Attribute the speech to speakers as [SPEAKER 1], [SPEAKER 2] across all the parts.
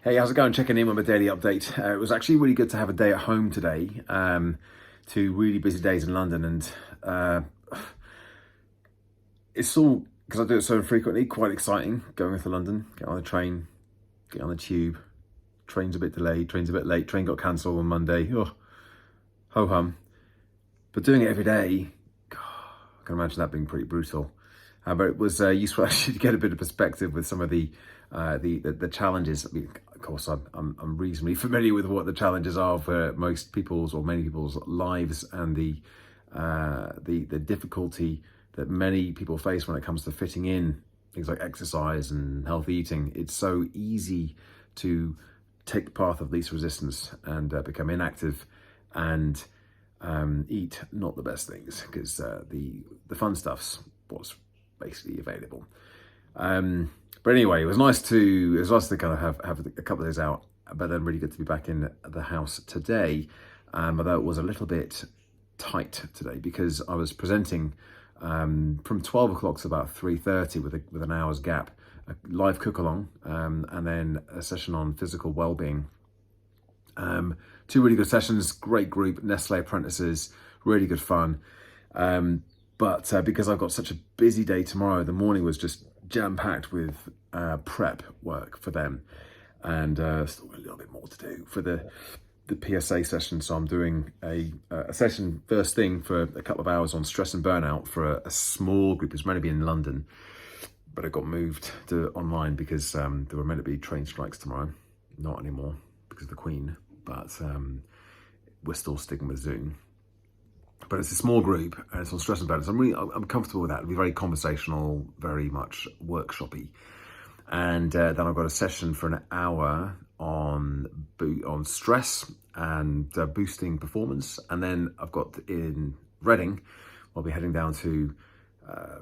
[SPEAKER 1] Hey, how's it going? Checking in with my daily update. It was actually really good to have a day at home today. 2 really busy days in London, and it's all because I do it so frequently. Quite exciting going into London. Get on the train, get on the tube. Train's a bit delayed. Train's a bit late. Train got cancelled on Monday. Oh, ho hum. But doing it every day, God, I can imagine that being pretty brutal. But it was useful actually to get a bit of perspective with some of the challenges. I mean, of course, I'm reasonably familiar with what the challenges are for most people's or many people's lives, and the difficulty that many people face when it comes to fitting in things like exercise and healthy eating. It's so easy to take the path of least resistance and become inactive and eat not the best things, because the fun stuff's what's basically available. But anyway, it was nice to kind of have a couple of days out, but then really good to be back in the house today. Although it was a little bit tight today because I was presenting from 12 o'clock to about 3:30 with an hour's gap, a live Cookalong, and then a session on physical well-being. 2 really good sessions, great group, Nestle apprentices, really good fun. But because I've got such a busy day tomorrow, the morning was just jam-packed with prep work for them, and still got a little bit more to do for the PSA session. So I'm doing a session first thing for a couple of hours on stress and burnout for a small group. It's meant to be in London, but it got moved to online because there were meant to be train strikes tomorrow. Not anymore because of the Queen, but we're still sticking with Zoom. But it's a small group and it's on stress and burnout. So I'm comfortable with that. It'll be very conversational, very much workshoppy. And then I've got a session for an hour on stress and boosting performance. And then I've got in Reading, I'll be heading down to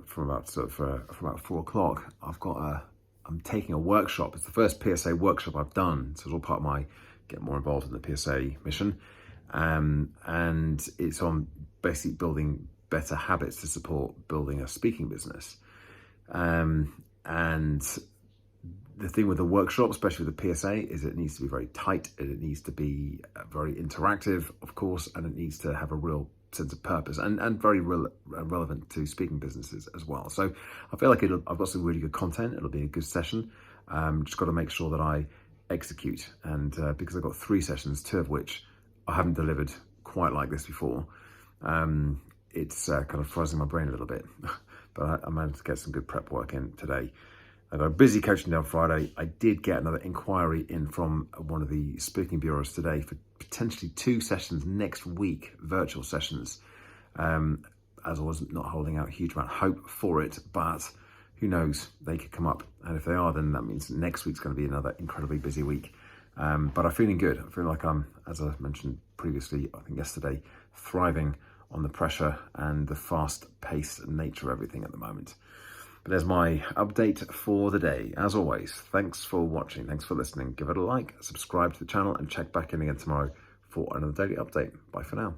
[SPEAKER 1] from about 4 o'clock. I'm taking a workshop. It's the first PSA workshop I've done. So it's all part of my get more involved in the PSA mission. And it's on basically building better habits to support building a speaking business. And the thing with the workshop, especially with the PSA, is it needs to be very tight, and it needs to be very interactive, of course, and it needs to have a real sense of purpose and very relevant to speaking businesses as well. So I feel like I've got some really good content. It'll be a good session. Just got to make sure that I execute. And because I've got 3 sessions, 2 of which I haven't delivered quite like this before, it's kind of frizzing my brain a little bit. But I managed to get some good prep work in today. I got a busy coaching day on Friday. I did get another inquiry in from one of the speaking bureaus today for potentially 2 sessions next week, virtual sessions. As I was not holding out a huge amount of hope for it, but who knows, they could come up. And if they are, then that means next week's going to be another incredibly busy week. But I'm feeling good. I feel like I'm, as I mentioned previously, I think yesterday, thriving on the pressure and the fast-paced nature of everything at the moment. But there's my update for the day. As always, thanks for watching. Thanks for listening. Give it a like, subscribe to the channel, and check back in again tomorrow for another daily update. Bye for now.